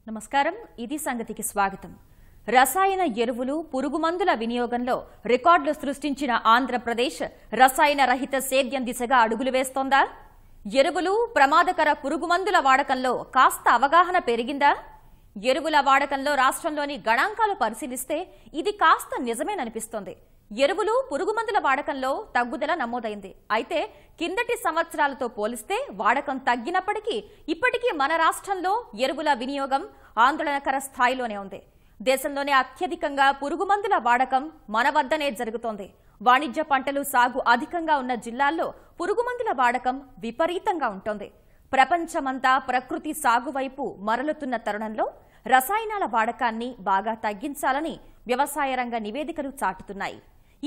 నమస్కారం, ఇది సంగతికి స్వాగతం. రసాయన ఎరువులు, పురుగుమందుల వినియోగంలో రికార్డులు సృష్టించిన ఆంధ్రప్రదేశ్ రసాయన రహిత సేద్యం దిశగా అడుగులు వేస్తోందా? ఎరువులు, ప్రమాదకర పురుగుమందుల వాడకంలో కాస్త అవగాహన పెరిగిందా? ఎరువుల వాడకంలో రాష్ట్రంలోని గణాంకాలు పరిశీలిస్తే ఇది కాస్త నిజమేననిపిస్తోంది. ఎరువులు, పురుగుమందుల వాడకంలో తగ్గుదల నమోదైంది. అయితే కిందటి సంవత్సరాలతో పోలిస్తే వాడకం తగ్గినప్పటికీ ఇప్పటికీ మన రాష్ట్రంలో ఎరువుల వినియోగం ఆందోళనకర స్థాయిలోనే ఉంది. దేశంలోనే అత్యధికంగా పురుగుమందుల వాడకం మన వద్దనే జరుగుతోంది. వాణిజ్య పంటలు సాగు అధికంగా ఉన్న జిల్లాల్లో పురుగుమందుల వాడకం విపరీతంగా ఉంటుంది. ప్రపంచమంతా ప్రకృతి సాగు వైపు మరలుతున్న తరుణంలో రసాయనాల వాడకాన్ని బాగా తగ్గించాలని వ్యవసాయ రంగ నివేదికలు చాటుతున్నాయి.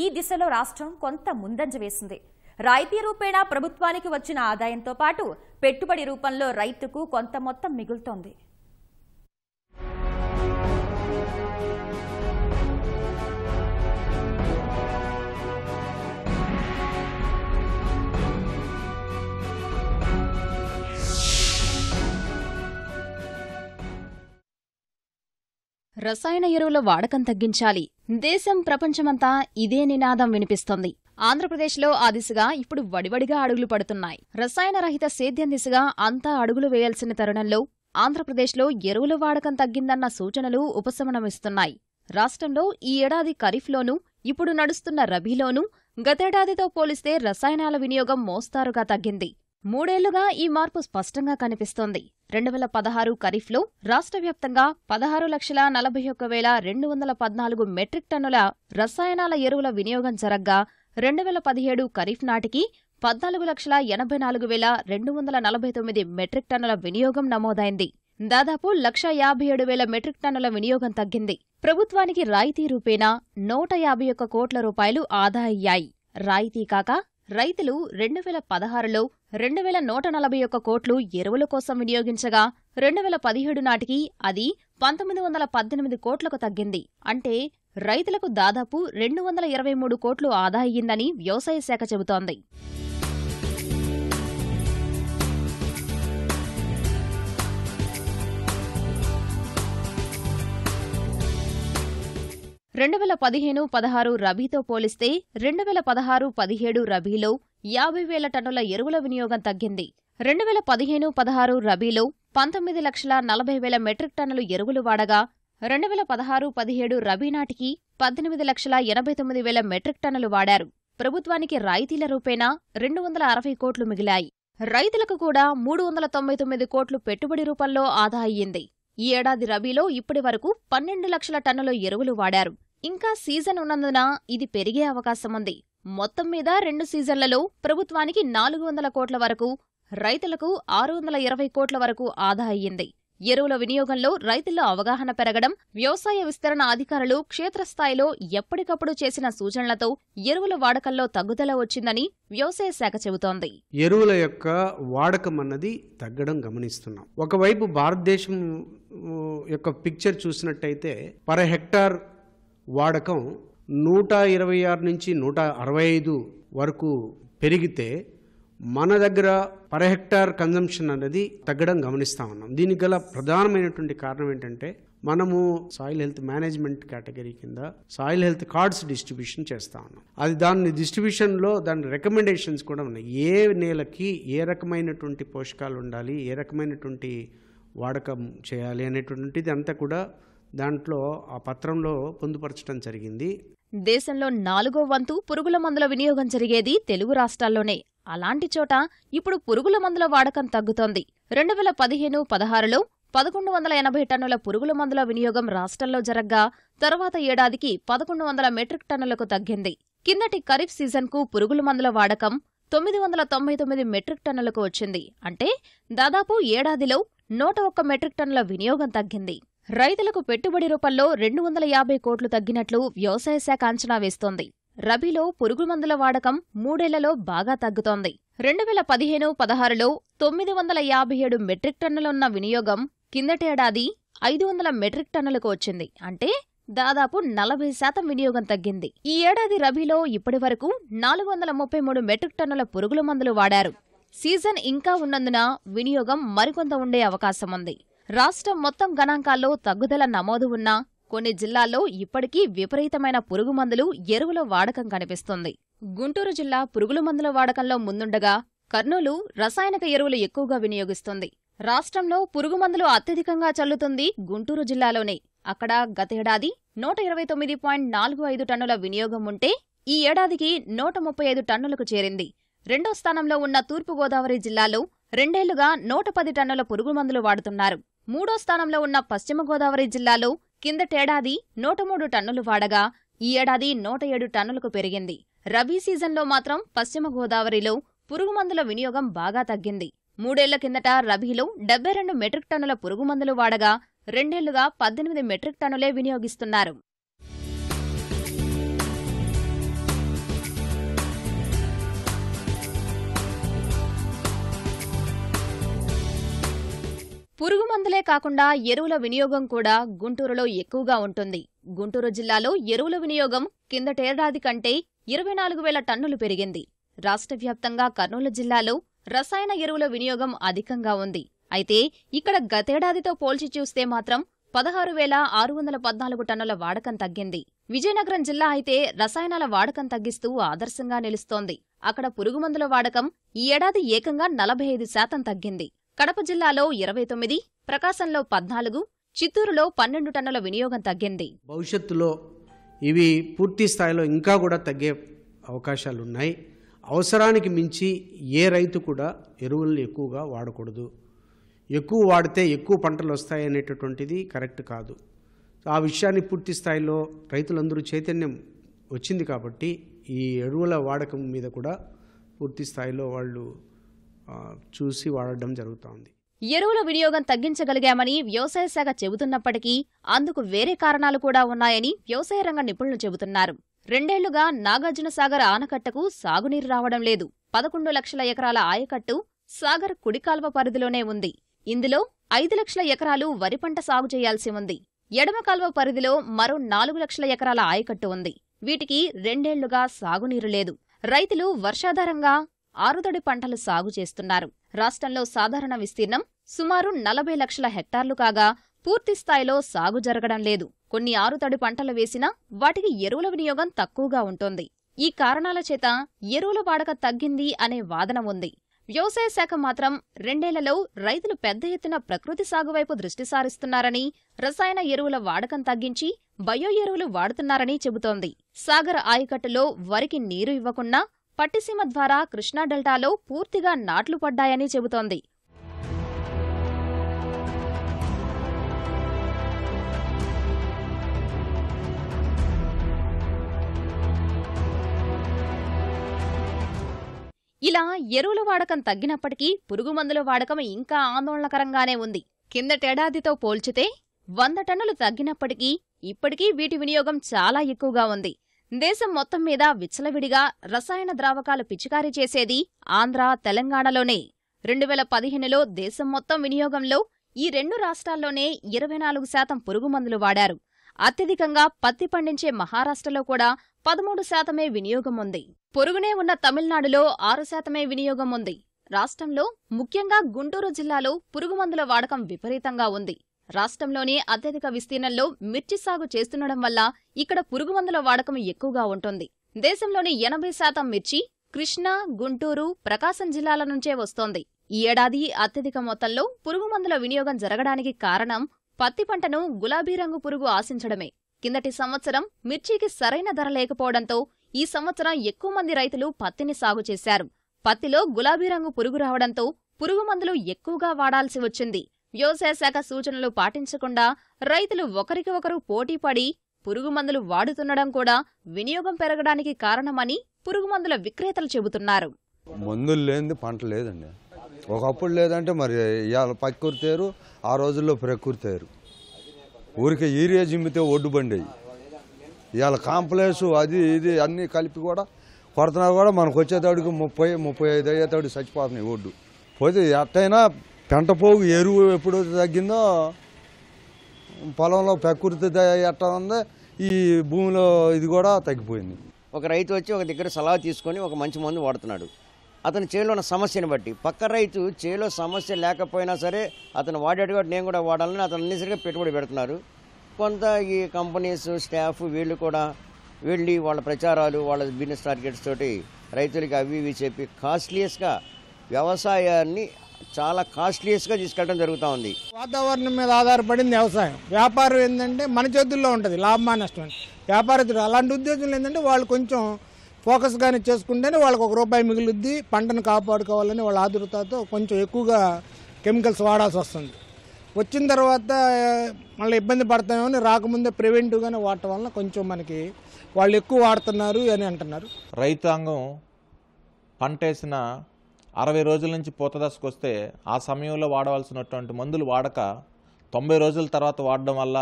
ఈ దిశలో రాష్ట్రం కొంత ముందంజ వేసింది. రాయితీ రూపేణా ప్రభుత్వానికి వచ్చిన ఆదాయంతో పాటు పెట్టుబడి రూపంలో రైతుకు కొంత మొత్తం మిగులుతోంది. రసాయన ఎరువుల వాడకం తగ్గించాలి, దేశం ప్రపంచమంతా ఇదే నినాదం వినిపిస్తోంది. ఆంధ్రప్రదేశ్లో ఆ దిశగా ఇప్పుడు వడివడిగా అడుగులు పడుతున్నాయి. రసాయన రహిత సేద్యం దిశగా అంతా అడుగులు వేయాల్సిన తరుణంలో ఆంధ్రప్రదేశ్లో ఎరువుల వాడకం తగ్గిందన్న సూచనలు ఉపశమనమిస్తున్నాయి. రాష్ట్రంలో ఈ ఏడాది ఖరీఫ్లోనూ, ఇప్పుడు నడుస్తున్న రబీలోనూ గతేడాదితో పోలిస్తే రసాయనాల వినియోగం మోస్తారుగా తగ్గింది. 3 ఏళ్లుగా ఈ మార్పు స్పష్టంగా కనిపిస్తోంది. 2016 ఖరీఫ్లో రాష్ట్ర వ్యాప్తంగా 16,41,214 మెట్రిక్ టన్నుల రసాయనాల ఎరువుల వినియోగం జరగ్గా 2017 ఖరీఫ్ నాటికి 14,84,249 మెట్రిక్ టన్నుల వినియోగం నమోదైంది. దాదాపు 1,57,000 మెట్రిక్ టన్నుల వినియోగం తగ్గింది. ప్రభుత్వానికి రాయితీ రూపేణా 151 కోట్ల రూపాయలు ఆదా అయ్యాయి. రాయితీ కాక రైతులు 2016లో 2,141 కోట్లు ఎరువుల కోసం వినియోగించగా 2017 నాటికి అది 1,918 కోట్లకు తగ్గింది. అంటే రైతులకు దాదాపు 223 కోట్లు ఆదా అయ్యిందని వ్యవసాయ శాఖ చెబుతోంది. రెండు 2015-16 రబీతో పోలిస్తే 2016-17 రబీలో 50,000 టన్నుల ఎరువుల వినియోగం తగ్గింది. 2015-16 రబీలో 19,40,000 మెట్రిక్ టన్నులు ఎరువులు వాడగా 2016-17 రబీ నాటికి 18,89,000 మెట్రిక్ టన్నులు వాడారు. ప్రభుత్వానికి రాయితీల రూపేణా 260 కోట్లు మిగిలాయి. రైతులకు కూడా 399 కోట్లు పెట్టుబడి రూపంలో ఆదా అయ్యింది. ఈ ఏడాది రబీలో ఇప్పటి వరకు 12 లక్షల టన్నుల ఎరువులు వాడారు. ఇంకా సీజన్ ఉన్నందున ఇది పెరిగే అవకాశముంది. మొత్తం మీద 2 సీజన్లలో ప్రభుత్వానికి 400 కోట్ల వరకు, రైతులకు 620 కోట్ల వరకు ఆదా అయ్యింది. ఎరువుల వినియోగంలో రైతుల్లో అవగాహన పెరగడం, వ్యవసాయ విస్తరణ అధికారులు క్షేత్రస్థాయిలో ఎప్పటికప్పుడు చేసిన సూచనలతో ఎరువుల వాడకంలో తగ్గుదల వచ్చిందని వ్యవసాయ శాఖ చెబుతోంది. ఎరువుల యొక్క వాడకం అన్నది తగ్గడం గమనిస్తున్నాం. ఒకవైపు భారతదేశం యొక్క పిక్చర్ చూసినట్టయితే పర్ హెక్టార్ వాడకం 126 నుంచి 165 వరకు పెరిగితే మన దగ్గర పర్ హెక్టార్ కన్జంప్షన్ అనేది తగ్గడం గమనిస్తా ఉన్నాం. దీనికి గల ప్రధానమైనటువంటి కారణం ఏంటంటే మనము సాయిల్ హెల్త్ మేనేజ్మెంట్ కేటగిరీ కింద సాయిల్ హెల్త్ కార్డ్స్ డిస్ట్రిబ్యూషన్ చేస్తా ఉన్నాం. అది దాని డిస్ట్రిబ్యూషన్లో దాని రికమెండేషన్స్ కూడా ఉన్నాయి. ఏ నేలకి ఏ రకమైనటువంటి పోషకాలు ఉండాలి, ఏ రకమైనటువంటి వాడకం చేయాలి అనేటువంటిది అంతా కూడా దాంట్లో ఆ పత్రంలో పొందుపరచడం జరిగింది. దేశంలో 4వ వంతు పురుగుల మందుల వినియోగం జరిగేది తెలుగు రాష్ట్రాల్లోనే. అలాంటి చోట ఇప్పుడు పురుగుల మందుల వాడకం తగ్గుతోంది. 2015-16లో 1,180 టన్నుల పురుగుల మందుల వినియోగం రాష్ట్రంలో జరగ్గా తర్వాత ఏడాదికి 1,100 మెట్రిక్ టన్నులకు తగ్గింది. కిందటి ఖరీఫ్ సీజన్కు పురుగుల మందుల వాడకం 999 మెట్రిక్ టన్నులకు వచ్చింది. అంటే దాదాపు ఏడాదిలో 101 మెట్రిక్ టన్నుల వినియోగం తగ్గింది. రైతులకు పెట్టుబడి రూపంలో 250 కోట్లు తగ్గినట్లు వ్యవసాయ శాఖ అంచనా వేస్తోంది. రబీలో పురుగుమందుల వాడకం 3 ఏళ్లలో బాగా తగ్గుతోంది. 2015-16లో 957 మెట్రిక్ టన్నులున్న వినియోగం కిందటేడాది 500 మెట్రిక్ టన్నులకు వచ్చింది. అంటే దాదాపు 40% వినియోగం తగ్గింది. ఈ ఏడాది రబీలో ఇప్పటి వరకు 433 మెట్రిక్ టన్నుల పురుగుల మందులు వాడారు. సీజన్ ఇంకా ఉన్నందున వినియోగం మరికొంత ఉండే అవకాశముంది. రాష్ట్రం మొత్తం గణాంకాల్లో తగ్గుదల నమోదు ఉన్నా కొన్ని జిల్లాల్లో ఇప్పటికీ విపరీతమైన పురుగు మందులు, ఎరువుల వాడకం కనిపిస్తుంది. గుంటూరు జిల్లా పురుగుల మందుల వాడకంలో ముందుండగా కర్నూలు రసాయనిక ఎరువులు ఎక్కువగా వినియోగిస్తుంది. రాష్ట్రంలో పురుగు మందులు అత్యధికంగా చల్లుతుంది గుంటూరు జిల్లాలోనే. అక్కడ గతేడాది 129.45 టన్నుల వినియోగం ఉంటే ఈ ఏడాదికి 135 టన్నులకు చేరింది. రెండో స్థానంలో ఉన్న తూర్పుగోదావరి జిల్లాలో 2 ఏళ్లుగా 110 టన్నుల పురుగు మందులు వాడుతున్నారు. మూడో స్థానంలో ఉన్న పశ్చిమ గోదావరి జిల్లాలో కిందటేడాది 103 టన్నులు వాడగా ఈ ఏడాది 107 టన్నులకు పెరిగింది. రబీ సీజన్లో మాత్రం పశ్చిమ గోదావరిలో పురుగుమందుల వినియోగం బాగా తగ్గింది. 3 ఏళ్ల కిందట రబీలో 72 మెట్రిక్ టన్నుల పురుగుమందులు వాడగా 2 ఏళ్లుగా 18 మెట్రిక్ టన్నులే వినియోగిస్తున్నారు. పురుగుమందులే కాకుండా ఎరువుల వినియోగం కూడా గుంటూరులో ఎక్కువగా ఉంటుంది. గుంటూరు జిల్లాలో ఎరువుల వినియోగం కిందటేడాది కంటే 24,000 టన్నులు పెరిగింది. రాష్ట్ర వ్యాప్తంగా కర్నూలు జిల్లాలో రసాయన ఎరువుల వినియోగం అధికంగా ఉంది. అయితే ఇక్కడ గతేడాదితో పోల్చి చూస్తే మాత్రం 16,614 టన్నుల వాడకం తగ్గింది. విజయనగరం జిల్లా అయితే రసాయనాల వాడకం తగ్గిస్తూ ఆదర్శంగా నిలుస్తోంది. అక్కడ పురుగుమందుల వాడకం ఈ ఏడాది ఏకంగా 45% తగ్గింది. కడప జిల్లాలో 29, ప్రకాశంలో 14, చిత్తూరులో 12 టన్నుల వినియోగం తగ్గింది. భవిష్యత్తులో ఇవి పూర్తి స్థాయిలో ఇంకా కూడా తగ్గే అవకాశాలున్నాయి. అవసరానికి మించి ఏ రైతు కూడా ఎరువులను ఎక్కువగా వాడకూడదు. ఎక్కువ వాడితే ఎక్కువ పంటలు వస్తాయనేటటువంటిది కరెక్ట్ కాదు. ఆ విషయాన్ని పూర్తి స్థాయిలో రైతులందరూ చైతన్యం వచ్చింది కాబట్టి ఈ ఎరువుల వాడకం మీద కూడా పూర్తి స్థాయిలో వాళ్ళు చూసి వాడడం జరుగుతోంది. ఎరువుల వినియోగం తగ్గించగలిగామని వ్యవసాయ శాఖ చెబుతున్నప్పటికీ అందుకు వేరే కారణాలు కూడా ఉన్నాయని వ్యవసాయ రంగ నిపుణులు చెబుతున్నారు. 2 ఏళ్లుగా నాగార్జునసాగర్ ఆనకట్టకు సాగునీరు రావడం లేదు. 11 లక్షల ఎకరాల ఆయకట్టు సాగర్ కుడికాల్వ పరిధిలోనే ఉంది. ఇందులో 5 లక్షల ఎకరాలు వరి పంట సాగు చేయాల్సి ఉంది. ఎడమ కాల్వ పరిధిలో మరో 4 లక్షల ఎకరాల ఆయకట్టు ఉంది. వీటికి 2 ఏళ్లుగా సాగునీరు లేదు. రైతులు వర్షాధారంగా ఆరుతడి పంటలు సాగు చేస్తున్నారు. రాష్ట్రంలో సాధారణ విస్తీర్ణం సుమారు 40 లక్షల హెక్టార్లు కాగా పూర్తి స్థాయిలో సాగు జరగడం లేదు. కొన్ని ఆరుతడి పంటలు వేసినా వాటికి ఎరువుల వినియోగం తక్కువగా ఉంటుంది. ఈ కారణాల చేత ఎరువుల వాడక తగ్గింది అనే వాదన ఉంది. వ్యవసాయ శాఖ మాత్రం 2 ఏళ్లలో రైతులు పెద్ద ఎత్తున ప్రకృతి సాగు వైపు దృష్టి సారిస్తున్నారని, రసాయన ఎరువుల వాడకం తగ్గించి బయో ఎరువులు వాడుతున్నారని చెబుతోంది. సాగర్ ఆయకట్టులో వరికి నీరు ఇవ్వకుండా పట్టిసీమ ద్వారా కృష్ణా డెల్టాలో పూర్తిగా నాట్లు పడ్డాయని చెబుతోంది. ఇలా ఎరువుల వాడకం తగ్గినప్పటికీ పురుగుమందుల వాడకం ఇంకా ఆందోళనకరంగానే ఉంది. కిందటేడాదితో పోల్చితే 100 టన్నులు తగ్గినప్పటికీ ఇప్పటికీ వీటి వినియోగం చాలా ఎక్కువగా ఉంది. దేశం మొత్తం మీద విచ్చలవిడిగా రసాయన ద్రావకాలు పిచికారీ చేసేది ఆంధ్ర, తెలంగాణలోనే. 2015లో దేశం మొత్తం వినియోగంలో ఈ 2 రాష్ట్రాల్లోనే 24% పురుగుమందులు వాడారు. అత్యధికంగా పత్తి పండించే మహారాష్ట్రలో కూడా 13% వినియోగం ఉంది. పొరుగునే ఉన్న తమిళనాడులో 6% వినియోగం ఉంది. రాష్ట్రంలో ముఖ్యంగా గుంటూరు జిల్లాలో పురుగుమందుల వాడకం విపరీతంగా ఉంది. రాష్ట్రంలోనే అత్యధిక విస్తీర్ణంలో మిర్చి సాగు చేస్తుండడం వల్ల ఇక్కడ పురుగుమందుల వాడకం ఎక్కువగా ఉంటుంది. దేశంలోని 80% మిర్చి కృష్ణా, గుంటూరు, ప్రకాశం జిల్లాల నుంచే వస్తోంది. ఈ ఏడాది అత్యధిక మొత్తంలో పురుగుమందుల వినియోగం జరగడానికి కారణం పత్తి పంటను గులాబీ రంగు పురుగు ఆశించడమే. కిందటి సంవత్సరం మిర్చికి సరైన ధర లేకపోవడంతో ఈ సంవత్సరం ఎక్కువ మంది రైతులు పత్తిని సాగు చేశారు. పత్తిలో గులాబీ రంగు పురుగు రావడంతో పురుగుమందులు ఎక్కువగా వాడాల్సి వచ్చింది. వ్యవసాయ శాఖ సూచనలు పాటించకుండా రైతులు ఒకరికి ఒకరు పోటీపడి పురుగుమందులు వాడుతుండడం కూడా వినియోగం పెరగడానికి కారణమని పురుగుమందుల విక్రేతలు చెబుతున్నారు. మందులు లేనిది పంట లేదండి. ఒకప్పుడు లేదంటే మరి ఇవాళ ప్రకృతేరు, ఆ రోజుల్లో ప్రకృతేరు. ఊరికే ఈరియా జిమ్మితే ఒడ్డు బండి ఇవాళ కాంప్లెక్స్ అది ఇది అన్నీ కలిపి కూడా కొడుతున్నా కూడా మనకు వచ్చేతాడికి 30-35 అయ్యేతాడు చచ్చిపోతున్నాయి ఒడ్డు. పోతే ఎట్టయినా పెంట పోగు ఎరువు ఎప్పుడు తగ్గిందో పొలంలో ప్రకృతి ఎట్ట ఉందో ఈ భూమిలో ఇది కూడా తగ్గిపోయింది. ఒక రైతు వచ్చి ఒక దగ్గర సలహా తీసుకొని ఒక మంచి మందు వాడుతున్నాడు. అతని చేలో ఉన్న సమస్యను బట్టి పక్క రైతు చేలో సమస్య లేకపోయినా సరే అతను వాడేట్టుగా నేను కూడా వాడాలని అతను అన్నిసరిగా పెట్టుబడి పెడుతున్నారు. కొంత ఈ కంపెనీస్ స్టాఫ్ వీళ్ళు కూడా వెళ్ళి వాళ్ళ ప్రచారాలు వాళ్ళ బిజినెస్ టార్గెట్స్ తోటి రైతులకి అవి ఇవి చెప్పి కాస్ట్లీయస్గా వ్యవసాయాన్ని చాలా కాస్ట్లీయస్గా తీసుకెళ్ళడం జరుగుతూ ఉంది. వాతావరణం మీద ఆధారపడింది వ్యవసాయం. వ్యాపారం ఏంటంటే మన చేతుల్లో ఉంటుంది, లాభమా నష్టం. వ్యాపారస్తులు అలాంటి ఉద్దేశంలో ఏంటంటే వాళ్ళు కొంచెం ఫోకస్గానే చేసుకుంటేనే వాళ్ళకి ₹1 మిగులుద్ది. పంటను కాపాడుకోవాలని వాళ్ళ ఆదురతతో కొంచెం ఎక్కువగా కెమికల్స్ వాడాల్సి వస్తుంది. వచ్చిన తర్వాత మళ్ళీ ఇబ్బంది పడతామని రాకముందే ప్రివెంటివ్గానే వాడటం వల్ల కొంచెం మనకి వాళ్ళు ఎక్కువ వాడుతున్నారు అని అంటున్నారు. రైతాంగం పంట వేసిన 60 రోజుల నుంచి పూత దశకు వస్తే ఆ సమయంలో వాడవలసినటువంటి మందులు వాడక 90 రోజుల తర్వాత వాడడం వల్ల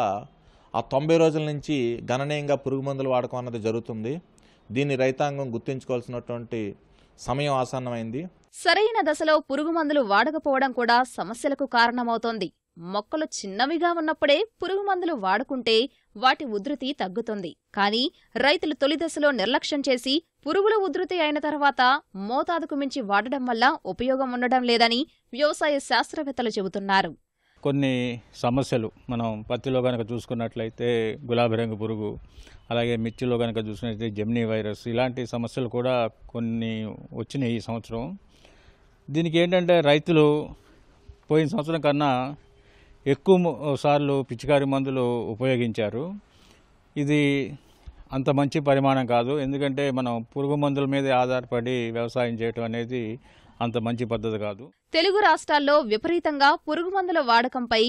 ఆ 90 రోజుల నుంచి గణనీయంగా పురుగు మందులు వాడకం అన్నది జరుగుతుంది. దీన్ని రైతాంగం గుర్తుంచుకోవాల్సినటువంటి సమయం ఆసన్నమైంది. సరైన దశలో పురుగు మందులు వాడకపోవడం కూడా సమస్యలకు కారణమవుతోంది. మొక్కలు చిన్నవిగా ఉన్నప్పుడే పురుగు మందులు వాడుకుంటే వాటి ఉధృతి తగ్గుతుంది. కానీ రైతులు తొలి దశలో నిర్లక్ష్యం చేసి పురుగుల ఉధృతి అయిన తర్వాత మోతాదుకు మించి వాడడం వల్ల ఉపయోగం ఉండడం లేదని వ్యవసాయ శాస్త్రవేత్తలు చెబుతున్నారు. కొన్ని సమస్యలు మనం పత్తిలో కనుక చూసుకున్నట్లయితే గులాబీ రంగు పురుగు, అలాగే మిర్చిలో కనుక చూసుకున్నట్లయితే జెమినీ వైరస్, ఇలాంటి సమస్యలు కూడా కొన్ని వచ్చినాయి ఈ సంవత్సరం. దీనికి ఏంటంటే రైతులు పోయిన సంవత్సరం కన్నా ఎక్కువ సార్లు పిచికారి మందులు ఉపయోగించారు. ఇది అంత మంచి పరిమాణం కాదు. ఎందుకంటే మనం పురుగు మందుల మీదే ఆధారపడి వ్యవసాయం చేయటం అనేది అంత మంచి పద్ధతి కాదు. తెలుగు రాష్ట్రాల్లో విపరీతంగా పురుగు మందుల వాడకంపై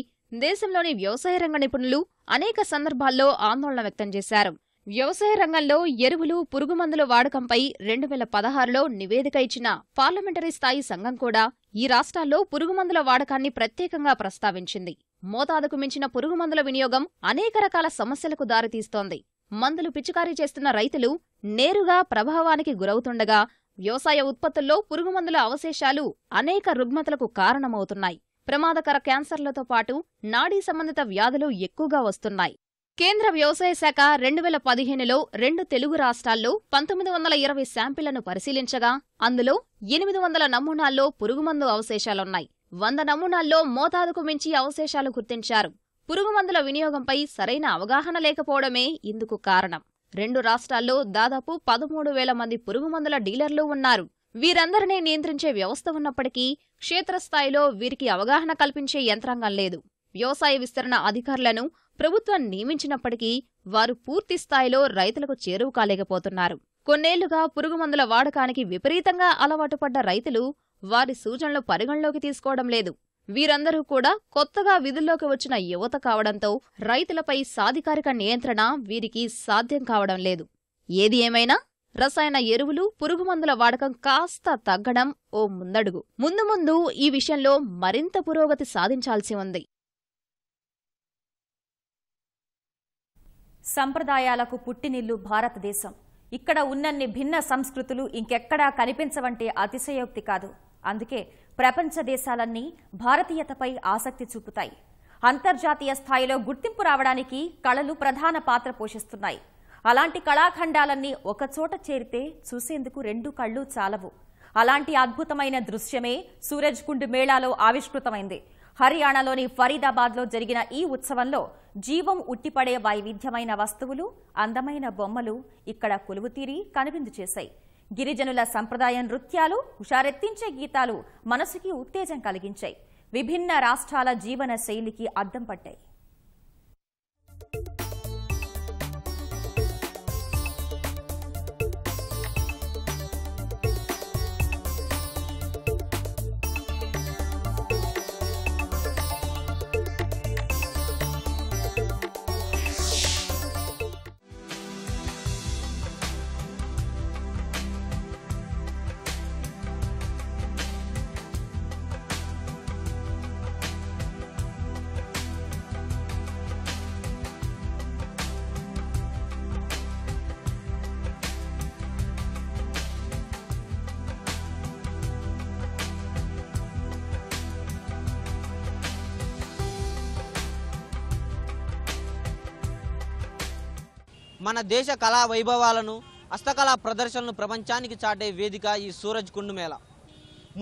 దేశంలోని వ్యవసాయ రంగ నిపుణులు అనేక సందర్భాల్లో ఆందోళన వ్యక్తం చేశారు. వ్యవసాయ రంగంలో ఎరువులు, పురుగు మందుల వాడకంపై 2016లో నివేదిక ఇచ్చిన పార్లమెంటరీ స్థాయి సంఘం కూడా ఈ రాష్ట్రాల్లో పురుగు మందుల వాడకాన్ని ప్రత్యేకంగా ప్రస్తావించింది. మోతాదుకు మించిన పురుగు మందుల వినియోగం అనేక రకాల సమస్యలకు దారితీస్తోంది. మందులు పిచికారీ చేస్తున్న రైతులు నేరుగా ప్రభావానికి గురవుతుండగా వ్యవసాయ ఉత్పత్తుల్లో పురుగుమందుల అవశేషాలు అనేక రుగ్మతలకు కారణమవుతున్నాయి. ప్రమాదకర క్యాన్సర్లతో పాటు నాడీ సంబంధిత వ్యాధులు ఎక్కువగా వస్తున్నాయి. కేంద్ర వ్యవసాయ శాఖ 2015లో 2 తెలుగు రాష్ట్రాల్లో 1920 శాంపిళ్లను పరిశీలించగా అందులో 800 నమూనాల్లో పురుగుమందు అవశేషాలున్నాయి. 100 నమూనాల్లో మోతాదుకు మించి అవశేషాలు గుర్తించారు. పురుగుమందుల వినియోగంపై సరైన అవగాహన లేకపోవడమే ఇందుకు కారణం. 2 రాష్ట్రాల్లో దాదాపు 13,000 మంది పురుగుమందుల డీలర్లు ఉన్నారు. వీరందరినీ నియంత్రించే వ్యవస్థ ఉన్నప్పటికీ క్షేత్రస్థాయిలో వీరికి అవగాహన కల్పించే యంత్రాంగం లేదు. వ్యవసాయ విస్తరణ అధికారులను ప్రభుత్వం నియమించినప్పటికీ వారు పూర్తి స్థాయిలో రైతులకు చేరువు కాలేకపోతున్నారు. కొన్నేళ్లుగా పురుగుమందుల వాడకానికి విపరీతంగా అలవాటు పడ్డ రైతులు వారి సూచనలు పరిగణలోకి తీసుకోవడం లేదు. వీరందరూ కూడా కొత్తగా విధుల్లోకి వచ్చిన యువత కావడంతో రైతులపై సాధికారిక నియంత్రణ వీరికి సాధ్యం కావడం లేదు. ఏది ఏమైనా రసాయన ఎరువులు, పురుగుమందుల వాడకం కాస్త తగ్గడం ఓ ముందడుగు. ముందు ఈ విషయంలో మరింత పురోగతి సాధించాల్సి ఉంది. సంప్రదాయాలకు పుట్టినిల్లు భారతదేశం. ఇక్కడ ఉన్నన్ని భిన్న సంస్కృతులు ఇంకెక్కడా కనిపించవంటే అతిశయోక్తి కాదు. అందుకే ప్రపంచ దేశాలన్నీ భారతీయతపై ఆసక్తి చూపుతాయి. అంతర్జాతీయ స్థాయిలో గుర్తింపు రావడానికి కళలు ప్రధాన పాత్ర పోషిస్తున్నాయి. అలాంటి కళాఖండాలన్నీ ఒకచోట చేరితే చూసేందుకు 2 కళ్ళు చాలవు. అలాంటి అద్భుతమైన దృశ్యమే సూరజ్ కుండ్ మేళాలో ఆవిష్కృతమైంది. హర్యానాలోని ఫరీదాబాద్లో జరిగిన ఈ ఉత్సవంలో జీవం ఉట్టిపడే వైవిధ్యమైన వస్తువులు, అందమైన బొమ్మలు ఇక్కడ కొలువుతీరి కనువిందు చేశాయి. గిరిజనుల సంప్రదాయ నృత్యాలు, హుషారెత్తించే గీతాలు మనసుకి ఉత్తేజం కలిగించాయి. విభిన్న రాష్ట్రాల జీవన శైలికి అద్దం పట్టాయి. మన దేశ కళా వైభవాలను హస్తకళా ప్రదర్శనలు ప్రపంచానికి చాటే వేదిక ఈ సూరజ్ కుండ్ మేళా.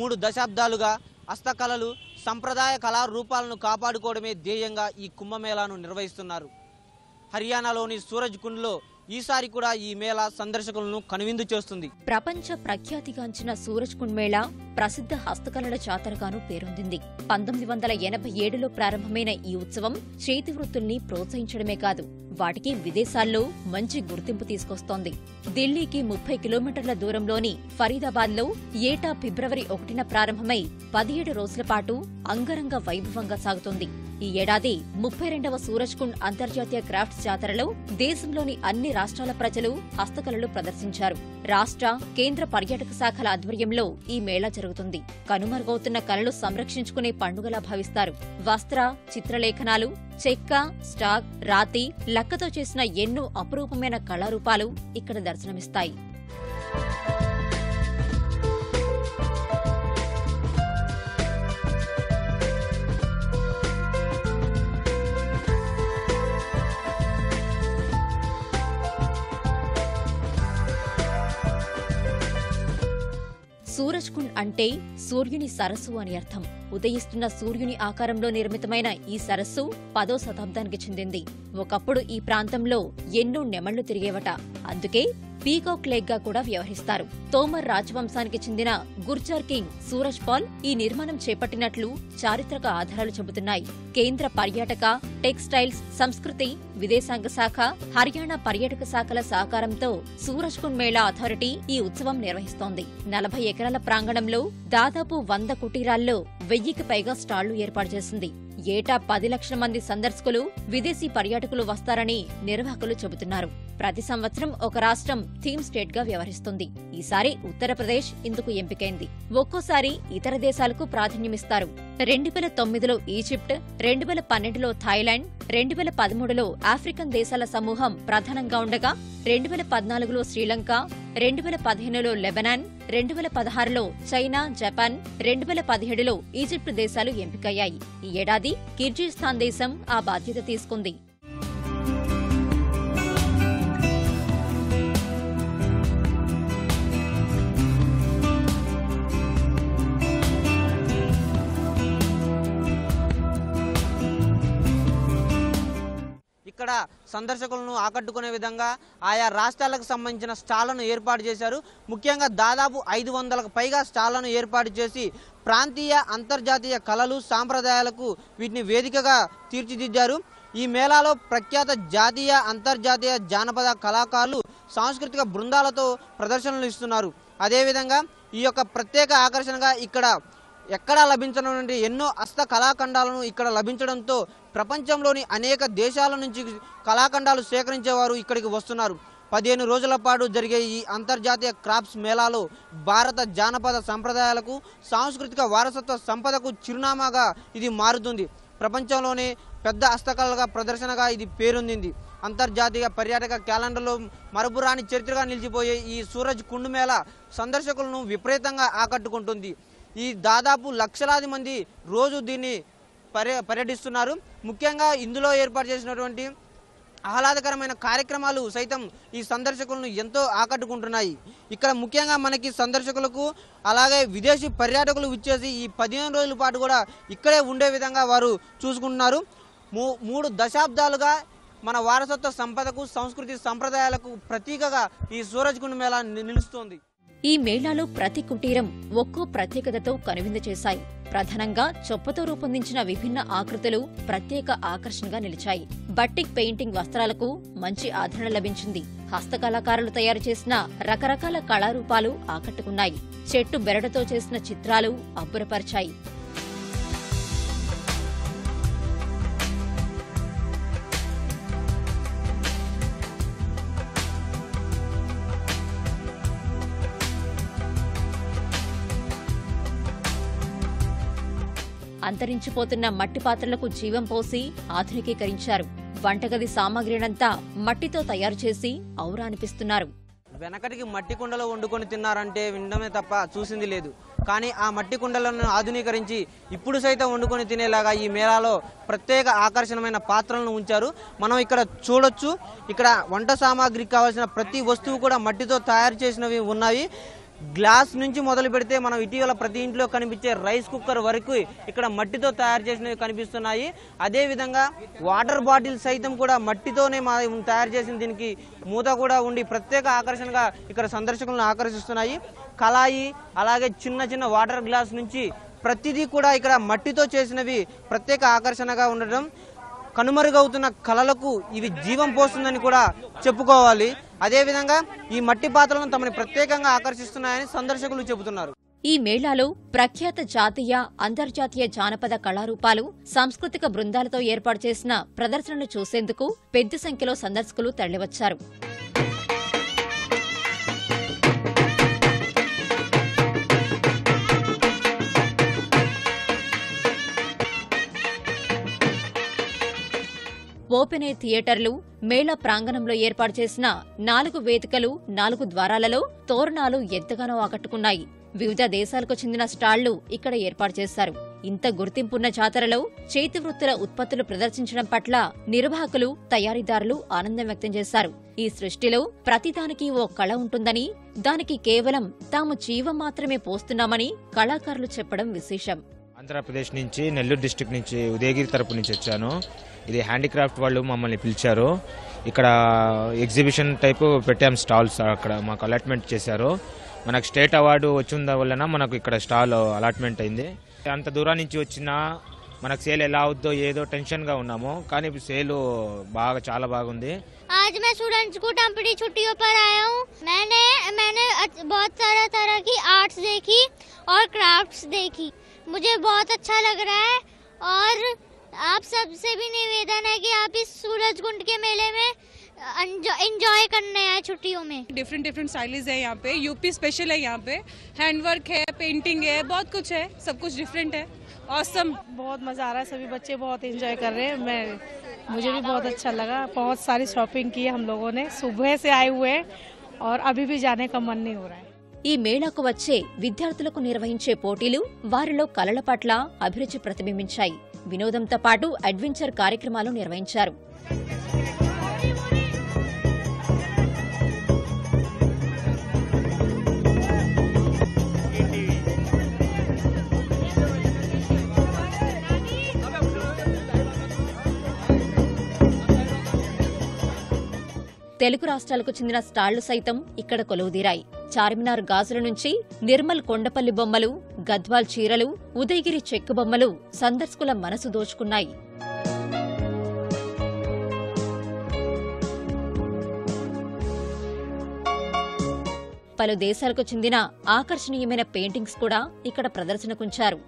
3 దశాబ్దాలుగా హస్తకళలు సంప్రదాయ కళారూపాలను కాపాడుకోవడమే ధ్యేయంగా ఈ కుంభమేళాను నిర్వహిస్తున్నారు. హర్యానాలోని సూరజ్ కుండ్లో ఈసారి కూడా ఈ మేళా సందర్శకులను కనువిందు చేస్తుంది. ప్రపంచ ప్రఖ్యాతిగాంచిన సూరజ్ కుండ్ మేళా ప్రసిద్ధ హస్తకళల జాతరగాను పేరొందింది. 1987లో ప్రారంభమైన ఈ ఉత్సవం చేతి వృత్తుల్ని ప్రోత్సహించడమే కాదు, వాటికి విదేశాల్లో మంచి గుర్తింపు తీసుకొస్తోంది. ఢిల్లీకి 30 కిలోమీటర్ల దూరంలోని ఫరీదాబాద్లో ఏటా ఫిబ్రవరి 1న ప్రారంభమై 17 రోజుల పాటు అంగరంగ వైభవంగా సాగుతోంది. ఈ ఏడాది 32వ సూరజ్ కుండ్ అంతర్జాతీయ క్రాఫ్ట్స్ జాతరలో దేశంలోని అన్ని రాష్ట్రాల ప్రజలు హస్తకళలు ప్రదర్శించారు. రాష్ట్ర, కేంద్ర పర్యాటక శాఖల ఆధ్వర్యంలో ఈ మేళా జరుగుతుంది. కనుమరుగవుతున్న కళలు సంరక్షించుకునే పండుగలా భావిస్తారు. వస్త్ర, చిత్రలేఖనాలు, చెక్క, స్టాక్, రాతి, లక్కతో చేసిన ఎన్నో అపురూపమైన కళారూపాలు ఇక్కడ దర్శనమిస్తాయి. సూరజ్ కుండ్ అంటే సూర్యుని సరస్సు అని అర్థం. ఉదయిస్తున్న సూర్యుని ఆకారంలో నిర్మితమైన ఈ సరస్సు 10వ శతాబ్దానికి చెందింది. ఒకప్పుడు ఈ ప్రాంతంలో ఎన్నో నెమళ్లు తిరిగేవట. అందుకే పీకాక్ లేక్ గా కూడా వ్యవహరిస్తారు. తోమర్ రాజవంశానికి చెందిన గుర్జర్ కింగ్ సూరజ్ పాల్ ఈ నిర్మాణం చేపట్టినట్లు చారిత్రక ఆధారాలు చెబుతున్నాయి. కేంద్ర పర్యాటక, టెక్స్టైల్స్, సంస్కృతి, విదేశాంగ శాఖ, హర్యానా పర్యాటక శాఖల సహకారంతో సూరజ్ కుండ్ మేళా అథారిటీ ఈ ఉత్సవం నిర్వహిస్తోంది. 40 ఎకరాల ప్రాంగణంలో దాదాపు 100 కుటీరాల్లో 1000కి పైగా స్టాళ్లు ఏర్పాటు చేసింది. ఏటా 10 లక్షల మంది సందర్శకులు, విదేశీ పర్యాటకులు వస్తారని నిర్వాహకులు చెబుతున్నారు. ప్రతి సంవత్సరం ఒక రాష్ట్రం థీమ్ స్టేట్ గా వ్యవహరిస్తుంది. ఈసారి ఉత్తరప్రదేశ్ ఇందుకు ఎంపికైంది. ఒక్కోసారి ఇతర దేశాలకు ప్రాధాన్యమిస్తారు. 2009లో ఈజిప్ట్, 2012లో థాయిలాండ్, 2013లో ఆఫ్రికన్ దేశాల సమూహం ప్రధానంగా ఉండగా 2014లో శ్రీలంక, 2015లో లెబనాన్, 2016లో చైనా, జపాన్, 2017లో ఈజిప్ట్ దేశాలు ఎంపికయ్యాయి. ఈ ఏడాది కిర్గిస్థాన్ దేశం ఆ బాధ్యత తీసుకుంది. ఇక్కడ సందర్శకులను ఆకట్టుకునే విధంగా ఆయా రాష్ట్రాలకు సంబంధించిన స్టాళ్లను ఏర్పాటు చేశారు. ముఖ్యంగా దాదాపు 500లకు పైగా స్టాళ్లను ఏర్పాటు చేసి ప్రాంతీయ, అంతర్జాతీయ కళలు, సాంప్రదాయాలకు వీటిని వేదికగా తీర్చిదిద్దారు. ఈ మేళాలో ప్రఖ్యాత జాతీయ, అంతర్జాతీయ జానపద కళాకారులు సాంస్కృతిక బృందాలతో ప్రదర్శనలు ఇస్తున్నారు. అదేవిధంగా ఈ యొక్క ప్రత్యేక ఆకర్షణగా ఇక్కడ ఎక్కడా లభించనున్నటువంటి ఎన్నో హస్త కళాఖండాలను ఇక్కడ లభించడంతో ప్రపంచంలోని అనేక దేశాల నుంచి కళాఖండాలు సేకరించేవారు ఇక్కడికి వస్తున్నారు. 15 రోజుల పాటు జరిగే ఈ అంతర్జాతీయ క్రాఫ్ట్స్ మేళాలో భారత జానపద సంప్రదాయాలకు, సాంస్కృతిక వారసత్వ సంపదకు చిరునామాగా ఇది మారుతుంది. ప్రపంచంలోనే పెద్ద హస్తకళల ప్రదర్శనగా ఇది పేరొందింది. అంతర్జాతీయ పర్యాటక క్యాలెండర్లో మరపురాని చరిత్రగా నిలిచిపోయే ఈ సూరజ్ కుండ్ మేళా సందర్శకులను విపరీతంగా ఆకట్టుకుంటుంది. ఈ దాదాపు లక్షలాది మంది రోజు దీన్ని పర్యటిస్తున్నారు. ముఖ్యంగా ఇందులో ఏర్పాటు చేసినటువంటి ఆహ్లాదకరమైన కార్యక్రమాలు సైతం ఈ సందర్శకులను ఎంతో ఆకట్టుకుంటున్నాయి. ఇక్కడ ముఖ్యంగా మనకి సందర్శకులకు అలాగే విదేశీ పర్యాటకులు విచ్చేసి ఈ 15 రోజుల పాటు కూడా ఇక్కడే ఉండే విధంగా వారు చూసుకుంటున్నారు. 3 దశాబ్దాలుగా మన వారసత్వ సంపదకు, సంస్కృతి సంప్రదాయాలకు ప్రతీకగా ఈ సూరజ్ కుండ్ మేళా నిలుస్తోంది. ఈ మేళాలో ప్రతి కుటీరం ఒక్కో ప్రత్యేకతతో కనువిందు చేశాయి. ప్రధానంగా చొప్పతో రూపొందించిన విభిన్న ఆకృతులు ప్రత్యేక ఆకర్షణగా నిలిచాయి. బట్టిక్ పెయింటింగ్ వస్త్రాలకు మంచి ఆదరణ లభించింది. హస్తకళాకారులు తయారు చేసిన రకరకాల కళారూపాలు ఆకట్టుకున్నాయి. చెట్టు బెరడుతో చేసిన చిత్రాలు అబ్బురపరిచాయి. అంతరించిపోతున్న మట్టి పాత్రలకు జీవం పోసి ఆధునికీకరించారు. వంటగది సామాగ్రినంతా మట్టితో తయారు చేసి ఔరా అనిపిస్తున్నారు. వెనకటికి మట్టి కుండలో వండుకొని తిన్నారంటే వినడమే తప్ప చూసింది లేదు. కానీ ఆ మట్టి కుండలను ఆధునీకరించి ఇప్పుడు సైతం వండుకొని తినేలాగా ఈ మేళాలో ప్రత్యేక ఆకర్షణమైన పాత్రలను ఉంచారు. మనం ఇక్కడ చూడొచ్చు. ఇక్కడ వంట సామాగ్రికి కావాల్సిన ప్రతి వస్తువు కూడా మట్టితో తయారు చేసినవి ఉన్నాయి. గ్లాస్ నుంచి మొదలు పెడితే మనం ఇటీవల ప్రతి ఇంట్లో కనిపించే రైస్ కుక్కర్ వరకు ఇక్కడ మట్టితో తయారు చేసినవి కనిపిస్తున్నాయి. అదేవిధంగా వాటర్ బాటిల్ సైతం కూడా మట్టితోనే తయారు చేసిన దీనికి మూత కూడా ఉండి ప్రత్యేక ఆకర్షణగా ఇక్కడ సందర్శకులను ఆకర్షిస్తున్నాయి. కళాయి అలాగే చిన్న చిన్న వాటర్ గ్లాస్ నుంచి ప్రతిదీ కూడా ఇక్కడ మట్టితో చేసినవి ప్రత్యేక ఆకర్షణగా ఉండడం కనుమరుగవుతున్న కళలకు ఇవి జీవం పోస్తుందని కూడా చెప్పుకోవాలి. అదేవిధంగా ఈ మట్టి పాత్రలను తమని ప్రత్యేకంగా ఆకర్షిస్తున్నాయని సందర్శకులు చెబుతున్నారు. ఈ మేళాలో ప్రఖ్యాత జాతీయ అంతర్జాతీయ జానపద కళారూపాలు సాంస్కృతిక బృందాలతో ఏర్పాటు చేసిన ప్రదర్శనలు చూసేందుకు పెద్ద సంఖ్యలో సందర్శకులు తరలివచ్చారు. ఓపెన్ ఎయిర్ థియేటర్లు, మేళా ప్రాంగణంలో ఏర్పాటు చేసిన 4 వేదికలు, 4 ద్వారాలలో తోరణాలు ఎంతగానో ఆకట్టుకున్నాయి. వివిధ దేశాలకు చెందిన స్టాళ్లు ఇక్కడ ఏర్పాటు చేశారు. ఇంత గుర్తింపున్న జాతరలో చేతి వృత్తుల ఉత్పత్తులు ప్రదర్శించడం పట్ల నిర్వాహకులు, తయారీదారులు ఆనందం వ్యక్తం చేశారు. ఈ సృష్టిలో ప్రతిదానికి ఓ కళ ఉంటుందని, దానికి కేవలం తాము జీవం మాత్రమే పోస్తున్నామని కళాకారులు చెప్పడం విశేషం. ఆంధ్రప్రదేశ్ నుంచి, నెల్లూరు డిస్ట్రిక్ట్ నుంచి, ఉదయగిరి తరపు నుంచి వచ్చాను. ఇది హ్యాండీక్రాఫ్ట్ వాళ్ళు మమ్మల్ని పిలిచారు. ఇక్కడ ఎగ్జిబిషన్ టైపు పెట్టాం స్టాల్స్. అక్కడ మాకు అలాట్మెంట్ చేశారు. మనకు స్టేట్ అవార్డు వచ్చిన వలన మనకు ఇక్కడ స్టాల్ అలాట్మెంట్ అయింది. అంత దూరం నుంచి వచ్చినా మనకు సేల్ ఎలా అవుద్దో ఏదో టెన్షన్గా ఉన్నాము, కానీ సేల్ చాలా బాగుంది. आज मैं स्टूडेंट्स को टेम्परेरी छुट्टियों पर आया हूँ. मैंने बहुत सारा तरह की आर्ट्स देखी और क्राफ्ट्स देखी. मुझे बहुत अच्छा लग रहा है और आप सबसे भी निवेदन है कि आप इस सूरजकुंड के मेले में एंजॉय करने आए छुट्टियों में. डिफरेंट स्टाइल्स है यहाँ पे. यूपी स्पेशल है. यहाँ पे हैंडवर्क है, पेंटिंग है, बहुत कुछ है. सब कुछ डिफरेंट है. ऑसम. बहुत मजा आ रहा है. सभी बच्चे बहुत एंजॉय कर रहे हैं. मुझे भी बहुत अच्छा लगा. बहुत सारी शॉपिंग की हम लोगों ने. सुबह से आए हुए हैं और अभी भी जाने का मन नहीं हो रहा है. ఈ మేళాకు వచ్చే విద్యార్థులకు నిర్వహించే పోటీలు వారిలో కళల పట్ల అభిరుచి ప్రతిబింబించాయి. వినోదంతో పాటు అడ్వెంచర్ కార్యక్రమాలు నిర్వహించారు. తెలుగు రాష్ట్రాలకు చెందిన స్టాళ్లు సైతం ఇక్కడ కొలువుదీరాయి. చార్మినార్ గాజుల నుంచి నిర్మల్ కొండపల్లి బొమ్మలు, గద్వాల్ చీరలు, ఉదయగిరి చెక్కు బొమ్మలు సందర్శకుల మనసు దోచుకున్నాయి. పలు దేశాలకు చెందిన ఆకర్షణీయమైన పెయింటింగ్స్ కూడా ఇక్కడ ప్రదర్శనకుంచారు.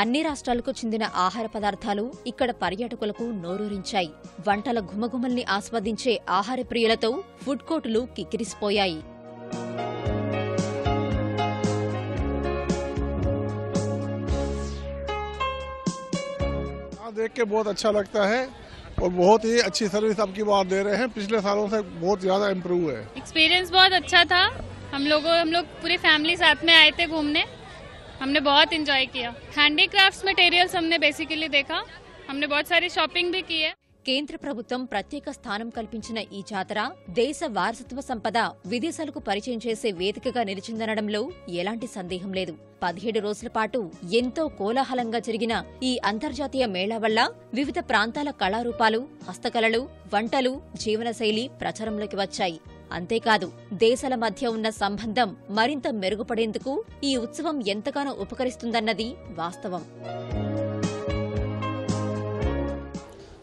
అన్ని రాష్ట్రాలకు చెందిన ఆహార పదార్థాలు ఇక్కడ పర్యాటకులకు నోరూరించాయి. వంటల ఘుమఘుమల్ని ఆస్వాదించే ఆహార ప్రియులతో ఫుడ్ కోర్టులు కిక్కిరిసిపోయాయి. देख के बहुत अच्छा लगता है और बहुत ही अच्छी सर्विस आपकी बात दे रहे हैं. पिछले सालों से बहुत ज्यादा इम्प्रूव है. एक्सपीरियंस बहुत अच्छा था. हम लोग पूरी फैमिली साथ में आए थे घूमने. हमने बहुत एंजॉय किया. हैंडीक्राफ्ट्स मटेरियल्स हमने बेसिकली देखा. हमने बहुत सारी शॉपिंग भी की है. కేంద్ర ప్రభుత్వం ప్రత్యేక స్థానం కల్పించిన ఈ జాతర దేశ వారసత్వ సంపద విదేశాలకు పరిచయం చేసే వేదికగా నిలిచిందనడంలో ఎలాంటి సందేహం లేదు. 17 రోజుల పాటు ఎంతో కోలాహలంగా జరిగిన ఈ అంతర్జాతీయ మేళా వల్ల వివిధ ప్రాంతాల కళారూపాలు, హస్తకళలు, వంటలు, జీవనశైలి ప్రచారంలోకి వచ్చాయి. అంతేకాదు, దేశాల మధ్య ఉన్న సంబంధం మరింత మెరుగుపడేందుకు ఈ ఉత్సవం ఎంతగానో ఉపకరిస్తుందన్నది వాస్తవం.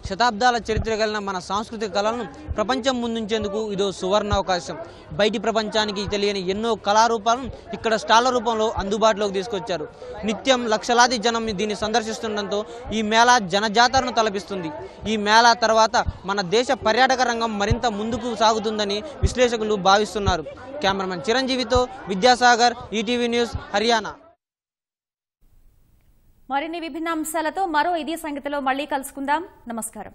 శతాబ్దాల చరిత్ర కలిగిన మన సాంస్కృతిక కళలను ప్రపంచం ముందుంచేందుకు ఇదో సువర్ణ అవకాశం. బయటి ప్రపంచానికి తెలియని ఎన్నో కళారూపాలను ఇక్కడ స్టాళ్ల రూపంలో అందుబాటులోకి తీసుకొచ్చారు. నిత్యం లక్షలాది జనం దీన్ని సందర్శిస్తుండటంతో ఈ మేళా జనజాతరను తలపిస్తుంది. ఈ మేళా తర్వాత మన దేశ పర్యాటక రంగం మరింత ముందుకు సాగుతుందని విశ్లేషకులు భావిస్తున్నారు. కెమెరామెన్ చిరంజీవితో విద్యాసాగర్, ఈటీవీ న్యూస్, హర్యానా. మరిన్ని విభిన్న అంశాలతో మరో ఇదే సంగతిలో మళ్లీ కలుసుకుందాం. నమస్కారం.